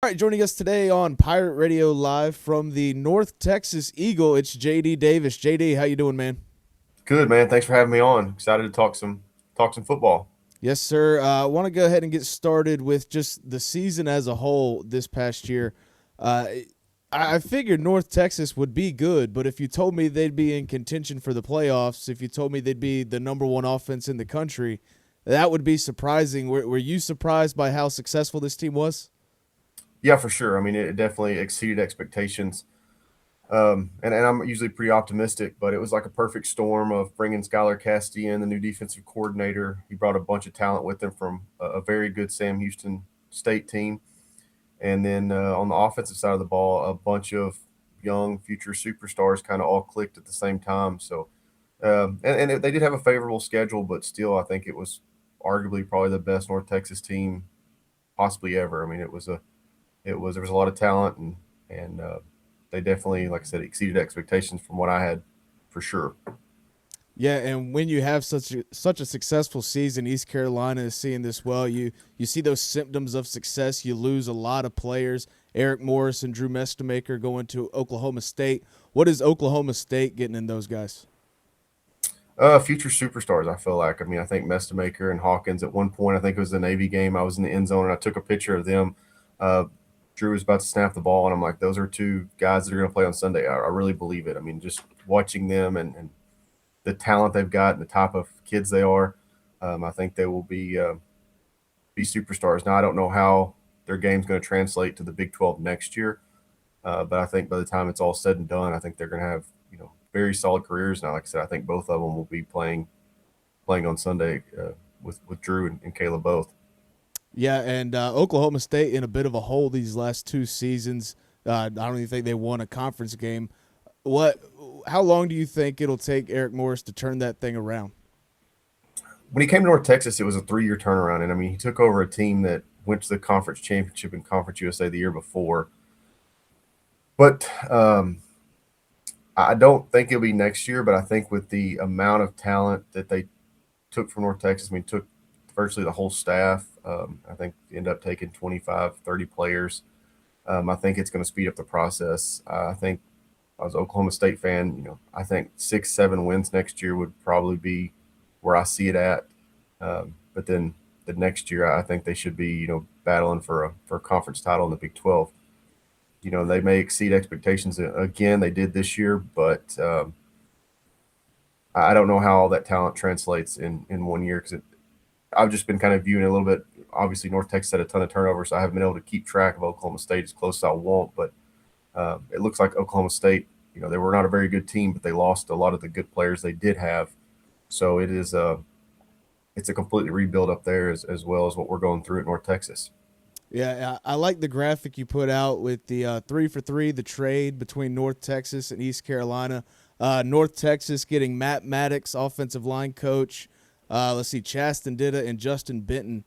All right, joining us today on Pirate Radio Live from the North Texas Eagle, it's JD Davis. JD, how you doing, man? Good, man. Thanks for having me on. Excited to talk some football. Yes, sir. I want to go ahead and get started with just the season as a whole this past year. Uh, I figured North Texas would be good, but if you told me they'd be in contention for the playoffs, if you told me they'd be the number one offense in the country, that would be surprising. Were you surprised by how successful this team was? Yeah, for sure. I mean, it definitely exceeded expectations. And I'm usually pretty optimistic, but it was like a perfect storm of bringing Skylar Cassidy in, the new defensive coordinator. He brought a bunch of talent with him from a very good Sam Houston State team, and then on the offensive side of the ball, a bunch of young future superstars kind of all clicked at the same time. So, and they did have a favorable schedule, but still, I think it was arguably probably the best North Texas team possibly ever. I mean, there was a lot of talent, and they definitely, like I said, exceeded expectations from what I had for sure. Yeah, and when you have such a successful season, East Carolina is seeing this well. You see those symptoms of success. You lose a lot of players. Eric Morris and Drew Mestamaker going to Oklahoma State. What is Oklahoma State getting in those guys? Future superstars, I feel like. I mean, I think Mestamaker and Hawkins at one point, I think it was the Navy game. I was in the end zone and I took a picture of them. Uh, Drew was about to snap the ball, and I'm like, those are two guys that are going to play on Sunday. I really believe it. I mean, just watching them and the talent they've got and the type of kids they are, I think they will be superstars. Now, I don't know how their game's going to translate to the Big 12 next year, but I think by the time it's all said and done, I think they're going to have very solid careers. Now, like I said, I think both of them will be playing on Sunday with Drew and Caleb both. Yeah, and Oklahoma State in a bit of a hole these last two seasons. I don't even think they won a conference game. What? How long do you think it'll take Eric Morris to turn that thing around? When he came to North Texas, it was a 3-year turnaround, and I mean, he took over a team that went to the conference championship in Conference USA the year before. But I don't think it'll be next year. But I think with the amount of talent that they took from North Texas, I mean, took virtually the whole staff. I think they ended up taking 25, 30 players. I think it's going to speed up the process. I think I was an Oklahoma State fan. I think 6, 7 wins next year would probably be where I see it at. But then the next year, I think they should be, battling for a conference title in the Big 12. They may exceed expectations again. They did this year, but I don't know how all that talent translates in one year because I've just been kind of viewing it a little bit. Obviously, North Texas had a ton of turnovers, so I haven't been able to keep track of Oklahoma State as close as I want. But it looks like Oklahoma State, they were not a very good team, but they lost a lot of the good players they did have. So it's a completely rebuild up there as well as what we're going through at North Texas. Yeah, I like the graphic you put out with the 3-for-3, the trade between North Texas and East Carolina. North Texas getting Matt Maddox, offensive line coach. Let's see, Chaston Ditta and Justin Benton.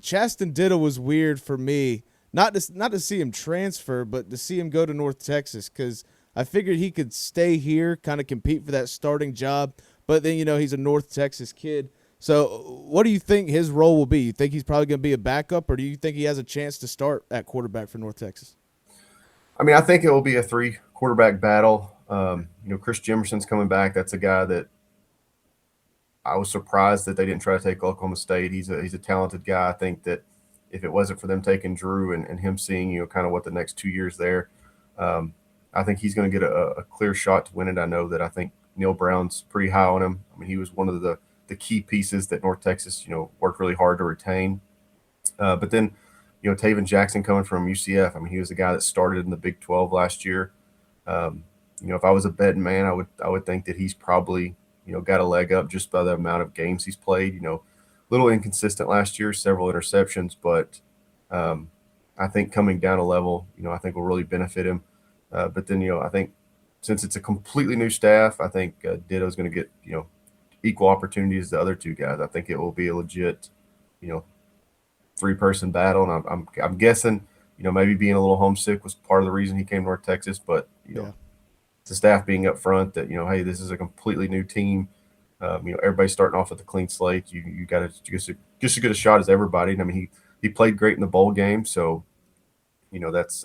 Chaston Ditta was weird for me, not to see him transfer, but to see him go to North Texas because I figured he could stay here, kind of compete for that starting job. But then he's a North Texas kid. So, what do you think his role will be? You think he's probably going to be a backup, or do you think he has a chance to start at quarterback for North Texas? I mean, I think it will be a 3 quarterback battle. Chris Jimerson's coming back. That's a guy that I was surprised that they didn't try to take Oklahoma State. He's a talented guy. I think that if it wasn't for them taking Drew and him seeing kind of what the next 2 years there, um, I think he's going to get a clear shot to win it. I think Neil Brown's pretty high on him. I mean, he was one of the key pieces that North Texas worked really hard to retain. But then Taven Jackson coming from UCF. I mean, he was the guy that started in the Big 12 last year. Um, if I was a betting man, I would think that he's probably got a leg up just by the amount of games he's played. A little inconsistent last year, several interceptions, but um, I think coming down a level, I think will really benefit him. But then I think since it's a completely new staff, I think Ditto's going to get equal opportunities as the other two guys. I think it will be a legit you know 3-person battle, and I'm guessing maybe being a little homesick was part of the reason he came to North Texas, but Yeah. the staff being up front that hey, this is a completely new team. Everybody's starting off with a clean slate. You got to just as good a shot as everybody. And I mean, he played great in the bowl game, so that's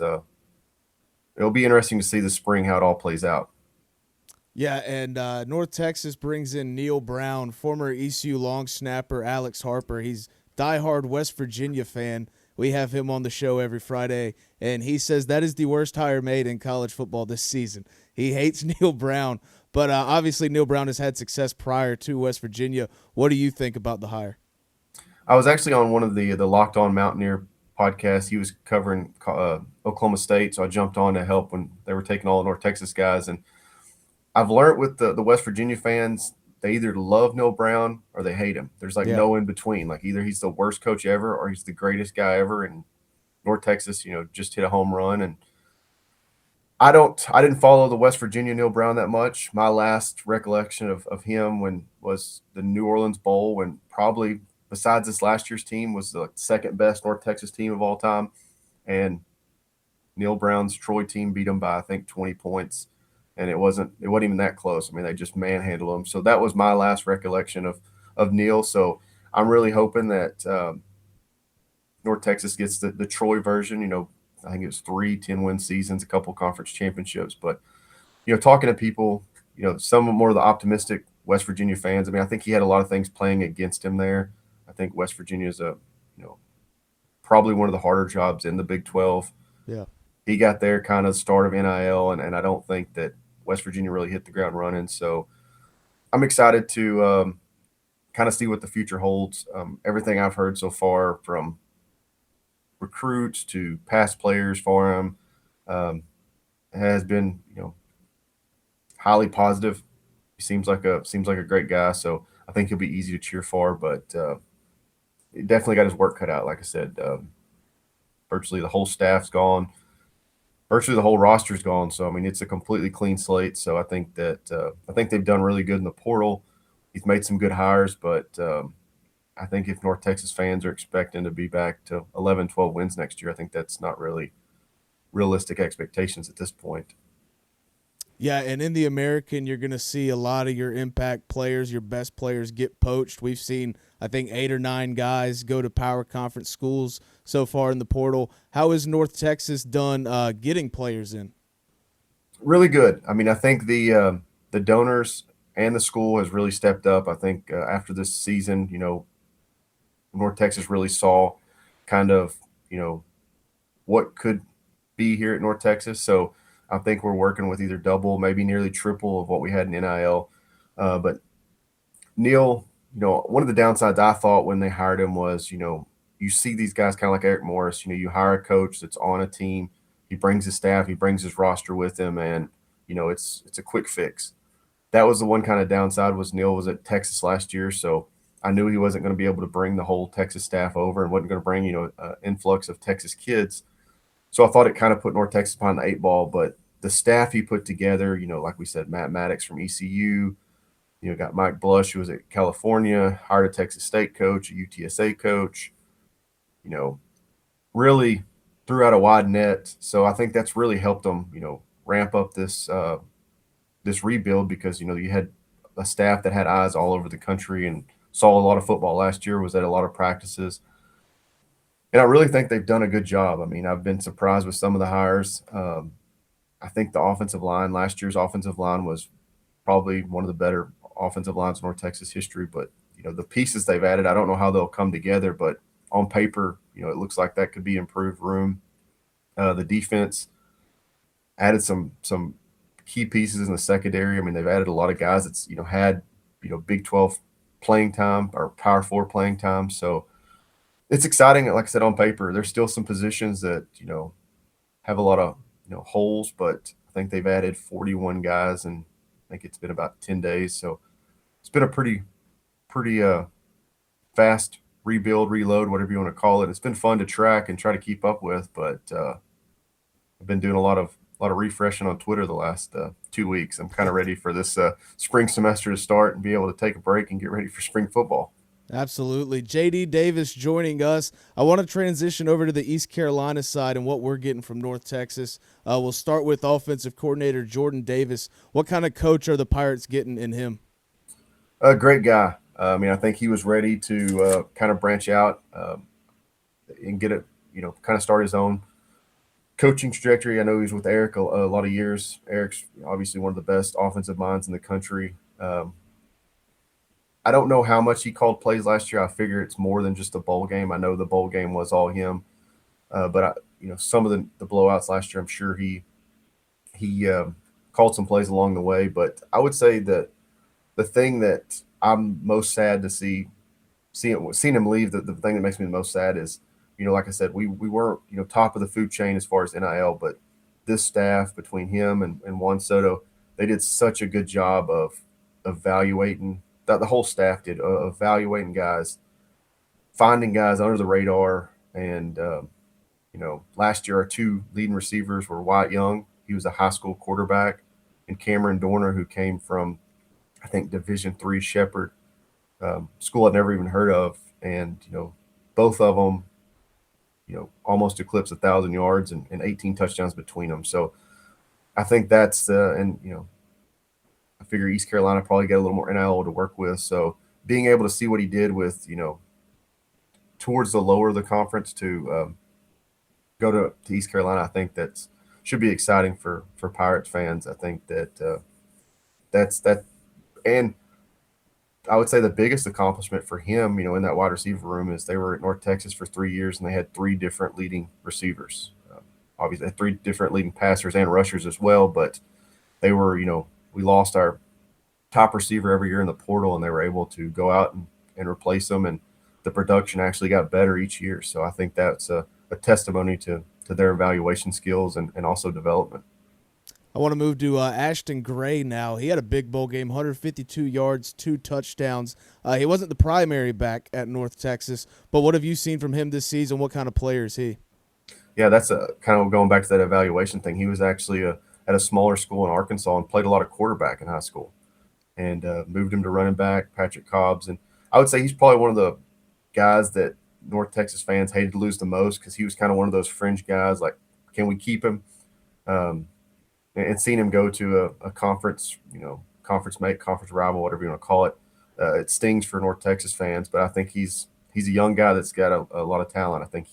it'll be interesting to see this spring how it all plays out. Yeah, and North Texas brings in Neil Brown, former ECU long snapper Alex Harper. He's diehard West Virginia fan. We have him on the show every Friday, and he says that is the worst hire made in college football this season. He hates Neil Brown, but obviously Neil Brown has had success prior to West Virginia. What do you think about the hire? I was actually on one of the Locked On Mountaineer podcasts. He was covering Oklahoma State, so I jumped on to help when they were taking all the North Texas guys. And I've learned with the West Virginia fans, they either love Neil Brown or they hate him. There's like Yeah. no in between. Like either he's the worst coach ever or he's the greatest guy ever. And North Texas, just hit a home run. And I didn't follow the West Virginia Neil Brown that much. My last recollection of him when was the New Orleans Bowl, when probably besides this last year's team was the second best North Texas team of all time. And Neil Brown's Troy team beat them by I think 20 points, and it wasn't even that close. I mean, they just manhandled them. So that was my last recollection of Neil. So I'm really hoping that North Texas gets the Troy version. I think it was 3 10-win seasons, a couple conference championships. But talking to people, some more of the optimistic West Virginia fans. I mean, I think he had a lot of things playing against him there. I think West Virginia is you know probably one of the harder jobs in the Big 12. Yeah. He got there kind of start of NIL, and I don't think that West Virginia really hit the ground running. So I'm excited to kind of see what the future holds. Everything I've heard so far from recruits to past players for him has been highly positive. He seems like a great guy, so I think he'll be easy to cheer for. But he definitely got his work cut out. Like I said, virtually the whole staff's gone. Virtually the whole roster's gone. So I mean, it's a completely clean slate. So I think they've done really good in the portal. He's made some good hires, but I think if North Texas fans are expecting to be back to 11, 12 wins next year, I think that's not really realistic expectations at this point. Yeah, and in the American, you're going to see a lot of your impact players, your best players get poached. We've seen, I think, 8 or 9 guys go to power conference schools so far in the portal. How has North Texas done getting players in? Really good. I mean, I think the donors and the school has really stepped up. I think after this season, North Texas really saw kind of what could be here at North Texas. So I think we're working with either double, maybe nearly triple of what we had in NIL. But Neil, one of the downsides I thought when they hired him was, you see these guys kind of like Eric Morris. You hire a coach that's on a team, he brings his staff, he brings his roster with him, and it's a quick fix. That was the one kind of downside was Neil was at Texas last year, so I knew he wasn't going to be able to bring the whole Texas staff over and wasn't going to bring influx of Texas kids. So I thought it kind of put North Texas behind the 8 ball, but the staff he put together, like we said, Matt Maddox from ECU, got Mike Blush, who was at California, hired a Texas State coach, a UTSA coach, you know, really threw out a wide net. So I think that's really helped them, ramp up this rebuild because you had a staff that had eyes all over the country and saw a lot of football last year, was at a lot of practices. And I really think they've done a good job. I mean, I've been surprised with some of the hires. I think the offensive line, last year's offensive line was probably one of the better offensive lines in North Texas history. But, the pieces they've added, I don't know how they'll come together, but on paper, it looks like that could be improved room. The defense added some key pieces in the secondary. I mean, they've added a lot of guys that's, had, Big 12 playing time or Power 4 playing time. So it's exciting. Like I said, on paper, there's still some positions that, have a lot of, holes, but I think they've added 41 guys and I think it's been about 10 days. So it's been a pretty fast rebuild, reload, whatever you want to call it. It's been fun to track and try to keep up with, but I've been doing a lot of refreshing on Twitter the last 2 weeks. I'm kind of ready for this spring semester to start and be able to take a break and get ready for spring football. Absolutely. JD Davis joining us. I want to transition over to the East Carolina side and what we're getting from North Texas. We'll start with offensive coordinator Jordan Davis. What kind of coach are the Pirates getting in him? A great guy. I mean, I think he was ready to kind of branch out and get it, kind of start his own coaching trajectory. I know he was with Eric a lot of years. Eric's obviously one of the best offensive minds in the country. I don't know how much he called plays last year. I figure it's more than just a bowl game. I know the bowl game was all him, but some of the blowouts last year, I'm sure he called some plays along the way. But I would say that the thing that I'm most sad to seeing him leave, the thing that makes me the most sad is, like I said, we weren't, top of the food chain as far as NIL, but this staff between him and Juan Soto, they did such a good job of evaluating that the whole staff did evaluating guys, finding guys under the radar, and last year our two leading receivers were Wyatt Young. He was a high school quarterback, and Cameron Dorner, who came from I think Division III Shepherd school I'd never even heard of, and both of them, almost eclipsed 1,000 yards and 18 touchdowns between them. So I think that's and I figure East Carolina probably got a little more NIL to work with. So being able to see what he did with towards the lower of the conference to go to East Carolina, I think that should be exciting for Pirates fans. I think that that's that, and I would say the biggest accomplishment for him, in that wide receiver room is they were at North Texas for 3 years and they had three different leading receivers. Obviously, they had three different leading passers and rushers as well, but they were, we lost our top receiver every year in the portal and they were able to go out and replace them. And the production actually got better each year. So I think that's a testimony to their evaluation skills and also development. I want to move to Ashton Gray now. He had a big bowl game, 152 yards, 2 touchdowns. He wasn't the primary back at North Texas, but what have you seen from him this season? What kind of player is he? Yeah, that's a kind of going back to that evaluation thing. He was actually at a smaller school in Arkansas and played a lot of quarterback in high school, and moved him to running back, Patrick Cobbs. And I would say he's probably one of the guys that North Texas fans hated to lose the most because he was kind of one of those fringe guys. Like, can we keep him? And seeing him go to a conference, conference mate, conference rival, whatever you want to call it, it stings for North Texas fans. But I think he's a young guy that's got a lot of talent. I think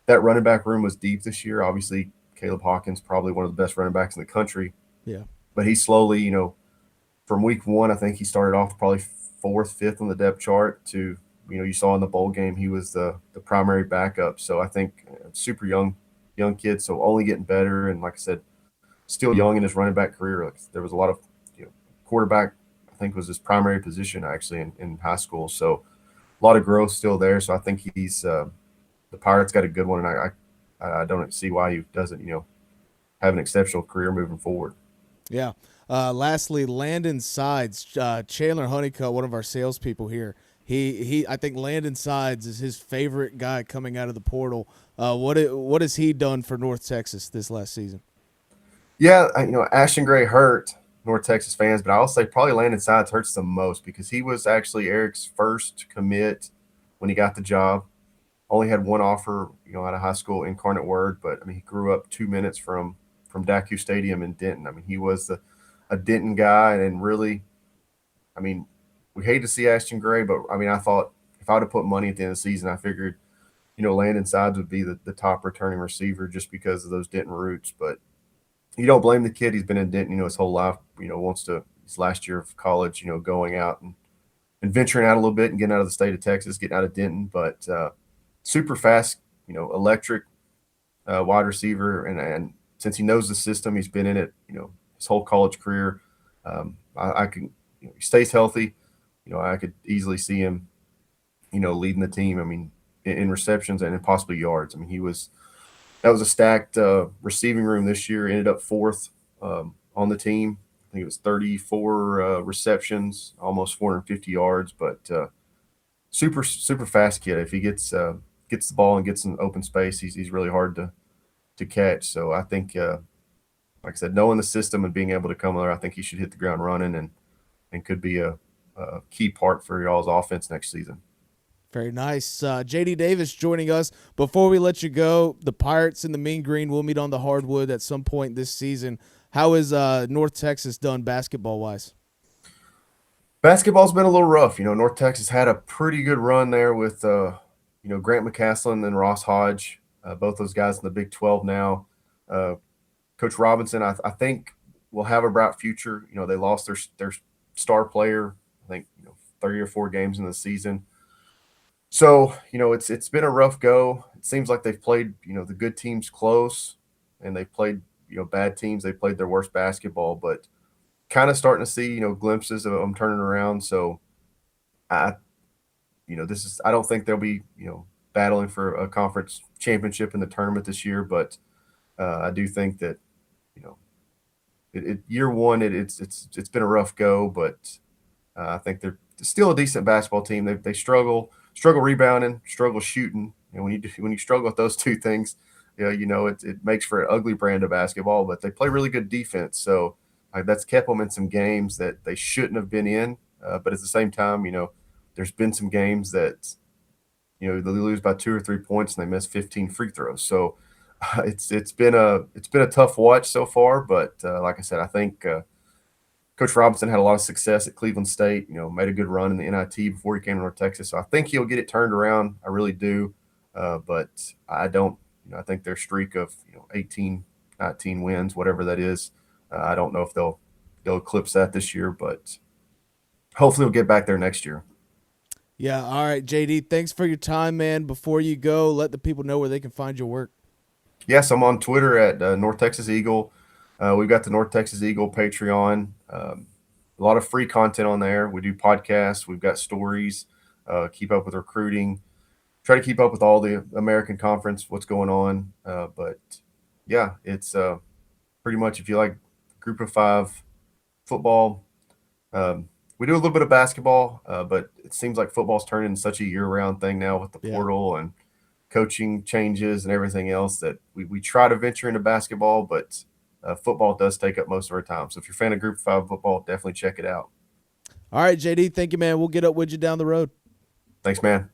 that running back room was deep this year. Obviously, Caleb Hawkins probably one of the best running backs in the country. Yeah. But he slowly, from week one, I think he started off probably fourth, fifth on the depth chart to, you saw in the bowl game he was the primary backup. So I think super young kid, so only getting better. And like I said, still young in his running back career. Like, there was a lot of quarterback, I think, was his primary position actually in high school. So a lot of growth still there. So I think he's the Pirates got a good one, and I don't see why he doesn't have an exceptional career moving forward. Yeah. Lastly, Landon Sides, Chandler Honeycutt, one of our salespeople here. I think Landon Sides is his favorite guy coming out of the portal. What has he done for North Texas this last season? Yeah, Ashton Gray hurt North Texas fans, but I'll say probably Landon Sides hurts the most because he was actually Eric's first commit when he got the job. Only had one offer, out of high school, Incarnate Word, but I mean he grew up 2 minutes from Dacu Stadium in Denton. I mean he was a Denton guy, and really, I mean we hate to see Ashton Gray, but I mean I thought if I would have put money at the end of the season, I figured Landon Sides would be the top returning receiver just because of those Denton roots, but you don't blame the kid. He's been in Denton, his whole life. Wants to his last year of college, going out and venturing out a little bit and getting out of the state of Texas, getting out of Denton. But super fast, electric wide receiver, and since he knows the system, he's been in it, his whole college career. I can, he stays healthy. I could easily see him, leading the team. I mean, in receptions and in possibly yards. I mean, that was a stacked receiving room this year. Ended up fourth on the team. I think it was 34 receptions, almost 450 yards. But super fast kid. If he gets the ball and gets in open space, he's really hard to catch. So I think, like I said, knowing the system and being able to come there, I think he should hit the ground running and could be a key part for y'all's offense next season. Very nice. JD Davis joining us. Before we let you go, the Pirates and the Mean Green will meet on the hardwood at some point this season. How is North Texas done basketball-wise? Basketball's been a little rough. North Texas had a pretty good run there with, Grant McCaslin and Ross Hodge, both those guys in the Big 12 now. Uh, Coach Robinson, I think, will have a bright future. You know, they lost their star player, I think, 3 or 4 games in the season. So, it's been a rough go. It seems like they've played, the good teams close, and they've played, bad teams. They played their worst basketball, but kind of starting to see, glimpses of them turning around. So I, I don't think they'll be, battling for a conference championship in the tournament this year, but I do think that, you know, year one, it's been a rough go, but I think they're still a decent basketball team. They struggle rebounding, struggle shooting. And when you struggle with those two things, it makes for an ugly brand of basketball. But they play really good defense, so that's kept them in some games that they shouldn't have been in. But at the same time, there's been some games that they lose by 2 or 3 points and they miss 15 free throws. So it's been a tough watch so far. But like I said, I think Coach Robinson had a lot of success at Cleveland State. Made a good run in the NIT before he came to North Texas. So I think he'll get it turned around. I really do. But I don't. I think their streak of 18, 19 wins, whatever that is, I don't know if they'll eclipse that this year. But hopefully, we'll get back there next year. Yeah. All right, JD. Thanks for your time, man. Before you go, let the people know where they can find your work. Yes, I'm on Twitter at North Texas Eagle. We've got the North Texas Eagle Patreon. A lot of free content on there. We do podcasts. We've got stories. Keep up with recruiting. Try to keep up with all the American Conference, what's going on. But yeah, it's pretty much if you like Group of Five football. We do a little bit of basketball, but it seems like football's turning into such a year-round thing now with the portal and coaching changes and everything else that we try to venture into basketball, but football does take up most of our time. So if you're a fan of Group of Five football, definitely check it out. All right, JD. Thank you, man. We'll get up with you down the road. Thanks, man.